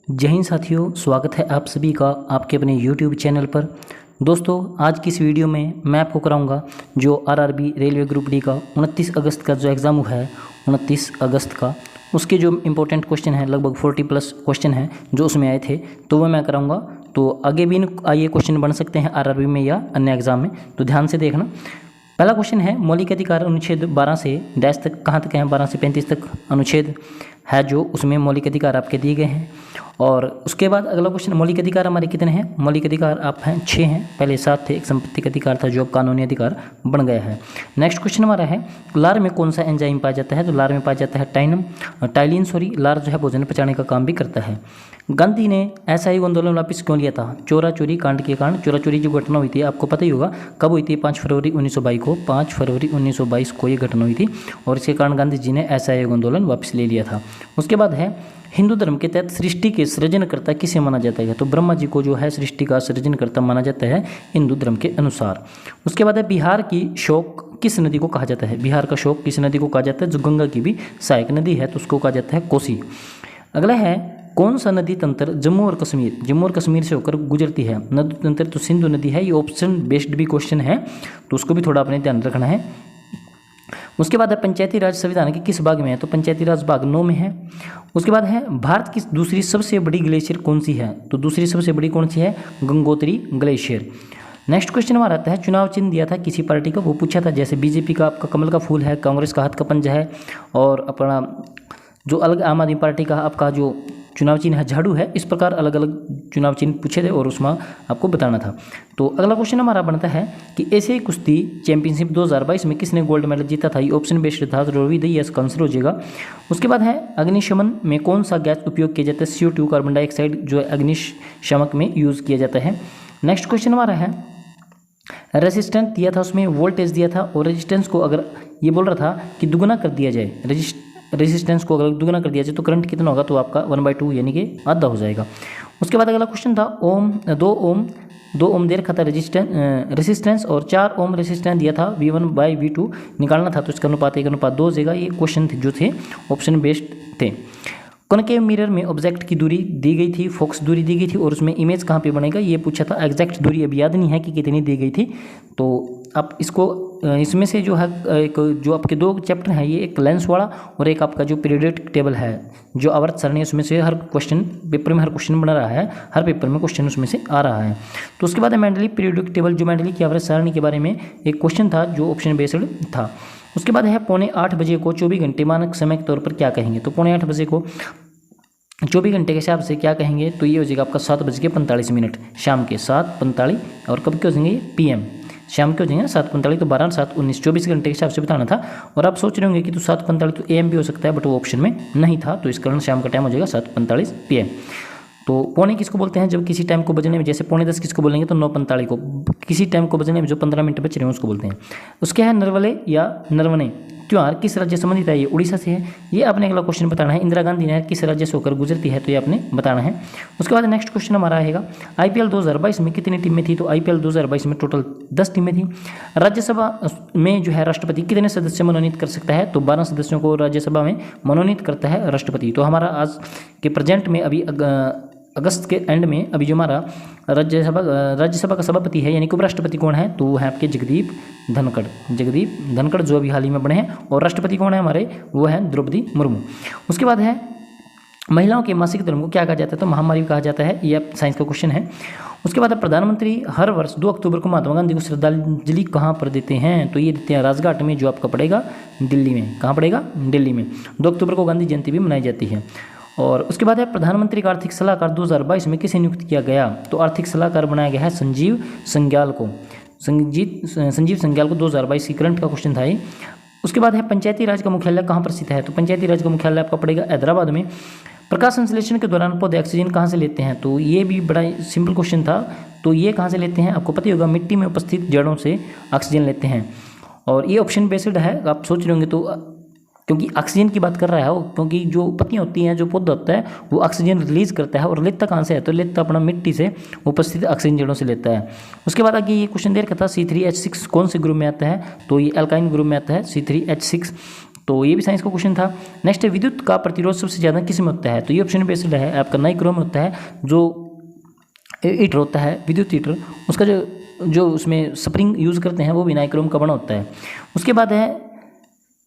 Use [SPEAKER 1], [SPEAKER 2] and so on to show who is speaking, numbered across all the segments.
[SPEAKER 1] जय हिंद साथियों, स्वागत है आप सभी का आपके अपने YouTube चैनल पर। दोस्तों, आज की इस वीडियो में मैं आपको कराऊंगा जो आरआरबी रेलवे ग्रुप डी का 29 अगस्त का जो एग्ज़ाम हुआ है 29 अगस्त का, उसके जो इम्पोर्टेंट क्वेश्चन हैं, लगभग 40+ क्वेश्चन हैं जो उसमें आए थे, तो वह मैं कराऊंगा। तो आगे भी ये क्वेश्चन बन सकते हैं आरआरबी में या अन्य एग्ज़ाम में, तो ध्यान से देखना। पहला क्वेश्चन है, मौलिक अधिकार अनुच्छेद 12 से डैश तक कहाँ तक है, 12 से 35 तक अनुच्छेद है जो उसमें मौलिक अधिकार आपके दिए गए हैं। और उसके बाद अगला क्वेश्चन, मौलिक अधिकार हमारे कितने हैं? मौलिक अधिकार आप हैं 6 हैं, पहले 7 थे, एक संपत्ति का अधिकार था जो अब कानूनी अधिकार बन गया है। नेक्स्ट क्वेश्चन हमारा है, लार में कौन सा एंजाइम पाया जाता है? तो लार में पाया जाता है टाइलिन। लार जो है भोजन पचाने का काम भी करता है। गांधी ने असहयोग आंदोलन वापस क्यों लिया था? चोरा चोरी कांड के कारण। चोरा चोरी जो घटना हुई थी आपको पता ही होगा, कब हुई थी? 5 फरवरी 1922 को। 5 फरवरी 1922 को ये घटना हुई थी और इसके कारण गांधी जी ने असहयोग आंदोलन वापस ले लिया था। उसके बाद है, हिंदू धर्म के तहत सृष्टि के सृजनकर्ता किसे माना जाता है? तो ब्रह्मा जी को जो है सृष्टि का सृजनकर्ता माना जाता है हिंदू धर्म के अनुसार। उसके बाद है, बिहार की शोक किस नदी को कहा जाता है? बिहार का शोक किस नदी को कहा जाता है? जो गंगा की भी सहायक नदी है तो उसको कहा जाता है कोसी। अगला है, कौन सा नदी तंत्र जम्मू और कश्मीर से होकर गुजरती है? नदी तंत्र तो सिंधु नदी है। ये ऑप्शन बेस्ड भी क्वेश्चन है तो उसको भी थोड़ा अपने ध्यान रखना है। उसके बाद है, पंचायती राज संविधान के किस भाग में है? तो पंचायती राज भाग 9 में है। उसके बाद है, भारत की दूसरी सबसे बड़ी ग्लेशियर कौन सी है? तो दूसरी सबसे बड़ी कौन सी है? गंगोत्री ग्लेशियर। नेक्स्ट क्वेश्चन हमारा आता है, चुनाव चिन्ह दिया था किसी पार्टी का? वो पूछा था, जैसे बीजेपी का आपका कमल का फूल है, कांग्रेस का हाथ का पंजा है, और अपना जो अलग आम आदमी पार्टी का आपका जो चुनाव चिन्ह है झाड़ू है। इस प्रकार अलग अलग चुनाव चिन्ह पूछे थे और उसमें आपको बताना था। तो अगला क्वेश्चन हमारा बनता है कि एशियाई कुश्ती चैंपियनशिप 2022 में किसने गोल्ड मेडल जीता था? ये ऑप्शन बेस्ड था, रवि दही इसका आंसर हो जाएगा। उसके बाद है, अग्निशमन में कौन सा गैस उपयोग किया जाता है? CO2 कार्बन डाइऑक्साइड जो अग्निशमक में यूज़ किया जाता है। नेक्स्ट क्वेश्चन हमारा है, रेजिस्टेंस दिया था, उसमें वोल्टेज दिया था और रेजिस्टेंस को अगर ये बोल रहा था कि दुगुना कर दिया जाए, रेजिस्टेंस को अगर दुगुना कर दिया जाए तो करंट कितना होगा? तो आपका 1/2 यानी कि आधा हो जाएगा। उसके बाद अगला क्वेश्चन था, 2 ओम दे रखा था रेजिस्टेंस और 4 ओम रेजिस्टेंस दिया था, V1/V2 निकालना था तो इसका अनुपात 1/2 हो जाएगा। ये क्वेश्चन जो थे ऑप्शन बेस्ड थे। कॉनकेव मिरर में ऑब्जेक्ट की दूरी दी गई थी, फोकस दूरी दी गई थी और उसमें इमेज कहाँ पे बनेगा ये पूछा था। एग्जैक्ट दूरी अभी याद नहीं है कि कितनी दी गई थी, तो आप इसको इसमें से जो है एक जो आपके 2 चैप्टर हैं, ये एक लेंस वाला और एक आपका जो पीरियोडिक टेबल है जो आवर्त सारणी, उसमें से हर क्वेश्चन पेपर में हर क्वेश्चन बना रहा है, हर पेपर में क्वेश्चन उसमें से आ रहा है। तो उसके बाद है मेंडली पीरियोडिक टेबल, जो मेंडली की आवर्त सारणी के बारे में एक क्वेश्चन था जो ऑप्शन बेस्ड था। उसके बाद है, 7:45 बजे को 24 घंटे मानक समय के तौर पर क्या कहेंगे? तो 7:45 बजे को 24 घंटे के हिसाब से क्या कहेंगे? तो ये हो जाएगा आपका 7:45, शाम के 7:45। और कब के हो जाएंगे? PM शाम के हो जाएंगे 7:45, तो 12 7 19 24 घंटे के हिसाब से बताना था। और आप सोच रहे होंगे कि तो 7:45 तो AM भी हो सकता है, बट वो ऑप्शन में नहीं था, तो इस कारण शाम का टाइम हो जाएगा 7:45 PM। तो पौने किसको बोलते हैं? जब किसी टाइम को बजने में, जैसे 9:45 किसको बोलेंगे? तो 9:45 को। किसी टाइम को बजने में जो 15 मिनट बच रहे हैं उसको बोलते हैं। उसके है, नरवले या नरवने त्योहार किस राज्य से संबंधित है? ये उड़ीसा से है। ये आपने अगला क्वेश्चन बताना है। इंदिरा गांधी नहर किस राज्य से होकर गुजरती है? तो ये आपने बताना है। उसके बाद नेक्स्ट क्वेश्चन हमारा आएगा, IPL 2022 में कितनी टीमें थी? तो IPL 2022 में टोटल 10 टीमें थी। राज्यसभा में जो है राष्ट्रपति कितने सदस्य मनोनीत कर सकता है? तो 12 सदस्यों को राज्यसभा में मनोनीत करता है राष्ट्रपति। तो हमारा आज के प्रेजेंट में अभी अगस्त के एंड में अभी जो हमारा राज्यसभा का सभापति है यानी कि उपराष्ट्रपति कौन है? तो वो है आपके जगदीप धनखड़ जो अभी हाल ही में बने हैं। और राष्ट्रपति कौन है हमारे? वो है द्रौपदी मुर्मू। उसके बाद है, महिलाओं के मासिक धर्म को क्या कहा जाता है? तो महामारी कहा जाता है। ये साइंस का क्वेश्चन है। उसके बाद प्रधानमंत्री हर वर्ष 2 अक्टूबर को महात्मा गांधी को श्रद्धांजलि कहाँ पर देते हैं? तो ये देते हैं राजघाट में, जो आपका पड़ेगा दिल्ली में। कहाँ पड़ेगा? दिल्ली में। 2 अक्टूबर को गांधी जयंती भी मनाई जाती है। और उसके बाद है, प्रधानमंत्री का आर्थिक सलाहकार 2022 में किसे नियुक्त किया गया? तो आर्थिक सलाहकार बनाया गया है संजीव संग्याल को। संजीव संग्याल को 2022 की करंट का क्वेश्चन था ये। उसके बाद है, पंचायती राज का मुख्यालय कहाँ पर स्थित है? तो पंचायती राज का मुख्यालय आपका पड़ेगा हैदराबाद में। प्रकाश संश्लेषण के दौरान पौधे ऑक्सीजन कहाँ से लेते हैं? तो ये भी बड़ा सिंपल क्वेश्चन था। तो ये कहाँ से लेते हैं? आपको पता ही होगा, मिट्टी में उपस्थित जड़ों से ऑक्सीजन लेते हैं। और ये ऑप्शन बेस्ड है। आप सोच रहे होंगे तो क्योंकि ऑक्सीजन की बात कर रहा है वो, क्योंकि जो पत्तियां होती हैं, जो पौधा होता है वो ऑक्सीजन रिलीज करता है। और लेता कहाँ से है? तो लेता अपना मिट्टी से उपस्थित ऑक्सीजन जड़ों से लेता है। उसके बाद आगे ये क्वेश्चन दे रखा था, C3H6 कौन से ग्रुप में आता है? तो ये एल्काइन ग्रुप में आता है C3H6। तो ये भी साइंस का क्वेश्चन था। नेक्स्ट है विद्युत का प्रतिरोध सबसे ज़्यादा किस में होता है, तो ये ऑप्शन बेस्ड है आपका नाइक्रो में होता है। जो हीटर होता है विद्युत हीटर, उसका जो उसमें स्प्रिंग यूज़ करते हैं वो भी नाइक्रोम का बना होता है। उसके बाद है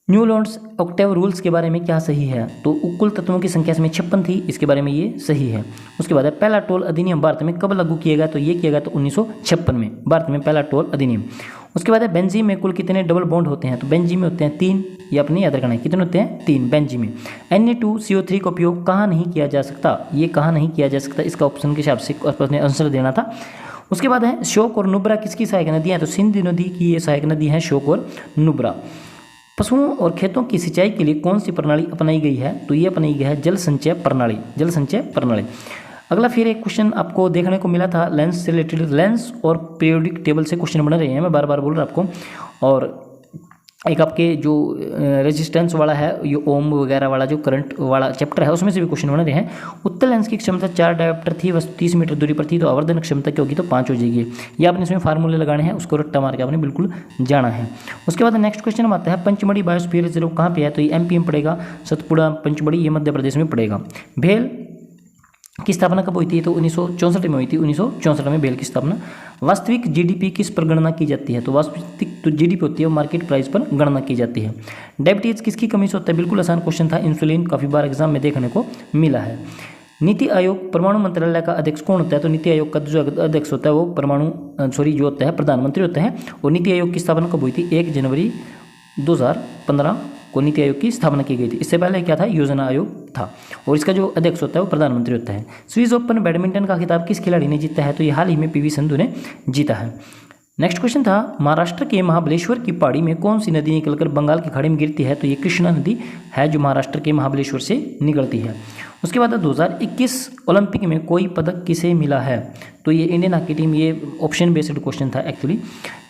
[SPEAKER 1] न्यूलैंड्स ऑक्टेव रूल्स के बारे में क्या सही है, तो कुल तत्वों की संख्या इसमें 56 थी, इसके बारे में ये सही है। उसके बाद है पहला टोल अधिनियम भारत में कब लागू किया गया, तो ये किया गया तो 1956 में भारत में पहला टोल अधिनियम। उसके बाद है बेंजीन में कुल कितने डबल बॉन्ड होते हैं, तो बेंजीन में होते हैं 3, ये अपने याद रखना है कितने होते हैं 3 बेंजीन में। Na2CO3 का उपयोग कहाँ नहीं किया जा सकता, ये कहाँ नहीं किया जा सकता, इसका ऑप्शन के हिसाब से अपने आंसर देना था। उसके बाद है शोक और नुब्रा किसकी सहायक नदियाँ, तो सिंध नदी की ये सहायक नदी है शोक और नुब्रा। पशुओं और खेतों की सिंचाई के लिए कौन सी प्रणाली अपनाई गई है, तो ये अपनाई गई है जल संचय प्रणाली, जल संचय प्रणाली। अगला फिर एक क्वेश्चन आपको देखने को मिला था लेंस से रिलेटेड, लेंस और पीरियोडिक टेबल से क्वेश्चन बन रहे हैं, मैं बार बार बोल रहा आपको। और एक आपके जो रेजिस्टेंस वाला है, ये ओम वगैरह वाला जो करंट वाला चैप्टर है उसमें से भी क्वेश्चन बन रहे हैं। उत्तल लेंस की क्षमता 4 डायोप्टर थी, बस 30 मीटर दूरी पर थी, तो आवर्धन क्षमता क्या होगी, तो 5 हो जाएगी। ये आपने इसमें फार्मूले लगाने हैं, उसको रट्टा मार के आपने बिल्कुल जाना है। उसके बाद नेक्स्ट क्वेश्चन आता है पंचमढ़ी बायोस्फीयर रिजर्व कहाँ पे है, तो ये MP में पड़ेगा। सतपुड़ा पंचमढ़ी ये मध्य प्रदेश में पड़ेगा। भेल की स्थापना कब हुई थी, तो 1964 में हुई थी, 1964 में भेल की स्थापना। वास्तविक GDP किस पर गणना की जाती है, तो वास्तविक जो GDP होती है वो मार्केट प्राइस पर गणना की जाती है। डायबिटीज किसकी कमी से होता है, बिल्कुल आसान क्वेश्चन था, इंसुलिन, काफ़ी बार एग्जाम में देखने को मिला है। नीति आयोग परमाणु मंत्रालय का अध्यक्ष कौन होता है, तो नीति आयोग का जो अध्यक्ष होता है वो जो होता है प्रधानमंत्री होता है। और नीति आयोग की स्थापना कब हुई थी, 1 जनवरी 2015 को नीति आयोग की स्थापना की गई थी। इससे पहले क्या था, योजना आयोग था। और इसका जो अध्यक्ष होता है वो प्रधानमंत्री होता है। स्विस ओपन बैडमिंटन का खिताब किस खिलाड़ी ने जीता है, तो ये हाल ही में PV सिंधु ने जीता है। नेक्स्ट क्वेश्चन था महाराष्ट्र के महाबलेश्वर की पहाड़ी में कौन सी नदी निकलकर बंगाल की खाड़ी में गिरती है, तो ये कृष्णा नदी है जो महाराष्ट्र के महाबलेश्वर से निकलती है। उसके बाद 2021 ओलंपिक में कोई पदक किसे मिला है, तो ये इंडियन हॉकी टीम, ये ऑप्शन बेस्ड क्वेश्चन था एक्चुअली।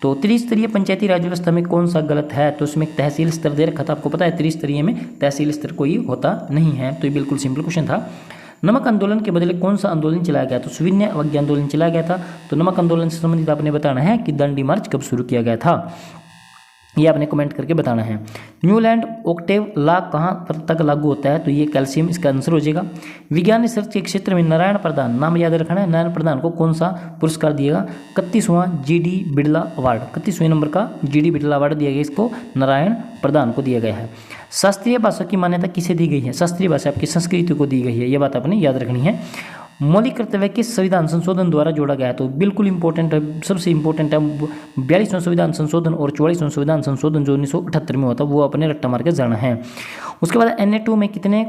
[SPEAKER 1] तो त्रिस्तरीय पंचायती राज व्यवस्था में कौन सा गलत है, तो इसमें तहसील स्तर दे रखा था, आपको पता है त्रिस्तरीय में तहसील स्तर कोई होता नहीं है, तो ये बिल्कुल सिंपल क्वेश्चन था। नमक आंदोलन के बदले कौन सा आंदोलन चलाया गया, तो शून्य अवज्ञा आंदोलन चलाया गया था। तो नमक आंदोलन से संबंधित आपने बताना है कि दांडी मार्च कब शुरू किया गया था, ये आपने कमेंट करके बताना है। न्यूलैंड ऑक्टेव लॉ कहाँ पर तक लागू होता है, तो ये कैल्शियम इसका आंसर हो जाएगा। विज्ञान रिसर्च के क्षेत्र में नारायण प्रधान, नाम याद रखना है, नारायण प्रधान को कौन सा पुरस्कार दिएगा, 31वां GD बिड़ला अवार्ड, 31वें नंबर का GD बिड़ला अवार्ड दिया गया, इसको नारायण प्रधान को दिया गया है। शास्त्रीय भाषा की मान्यता किसे दी गई है, शास्त्रीय भाषा आपकी संस्कृति को दी गई है, ये बात आपने याद रखनी है। मौलिक कर्तव्य किस संविधान संशोधन द्वारा जोड़ा गया है, तो बिल्कुल इंपॉर्टेंट है, सबसे इंपॉर्टेंट है 42वां संविधान संशोधन और 44वां संविधान संशोधन जो 1978 में होता है, वो अपने रट्टा मार के जाना है। उसके बाद Na2 में कितने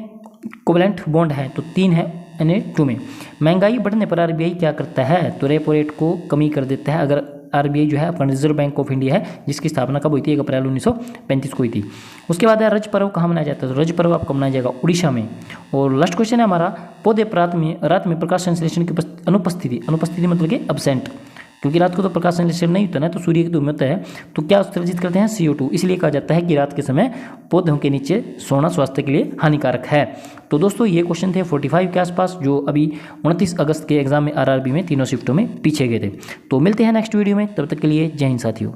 [SPEAKER 1] कोवेलेंट बॉन्ड है, तो 3 है Na2 में। महंगाई बढ़ने पर RBI क्या करता है, तो रेपो रेट को कमी कर देता है। अगर RBI जो है अपना रिजर्व बैंक ऑफ इंडिया है, जिसकी स्थापना कब हुई थी, 1 अप्रैल 1935 को हुई थी। उसके बाद है रज पर्व कहाँ मनाया जाता है, तो रज पर्व आपका मनाया जाएगा उड़ीसा में। और लास्ट क्वेश्चन है हमारा पौधे रात में प्रकाश संश्लेषण की अनुपस्थिति मतलब कि एब्सेंट, क्योंकि रात को तो प्रकाश संश्लेषण नहीं होता ना, तो सूर्य की धूप में होता है, तो क्या उत्सर्जित करते हैं CO2, इसलिए कहा जाता है कि रात के समय पौधों के नीचे सोना स्वास्थ्य के लिए हानिकारक है। तो दोस्तों ये क्वेश्चन थे 45 के आसपास, जो अभी 29 अगस्त के एग्जाम में RRB में तीनों शिफ्टों में पीछे गए थे। तो मिलते हैं नेक्स्ट वीडियो में, तब तक के लिए जय हिंद साथियों।